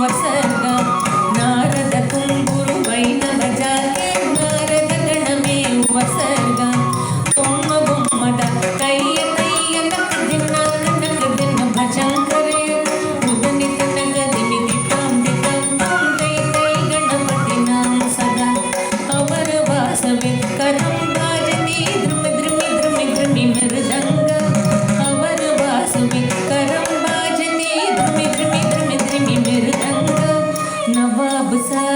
वसर्ग नारद तुम्बुरु वैनव जाके नारद गणमे वसर्ग ओम बुम्मद कैय कैय नक दिन भजंकरे उदनित नग दिमिति ताम दितम तै तै गणपति नाम सदा अवर वासवे करम भाजनी द्रुम द्रुमि द्रुमि द्रुमि मृदंग अवर वासवे करम भाजनी द्रुमि द्रुमि द्रुमि द्रुमि मृदंग नवाब सा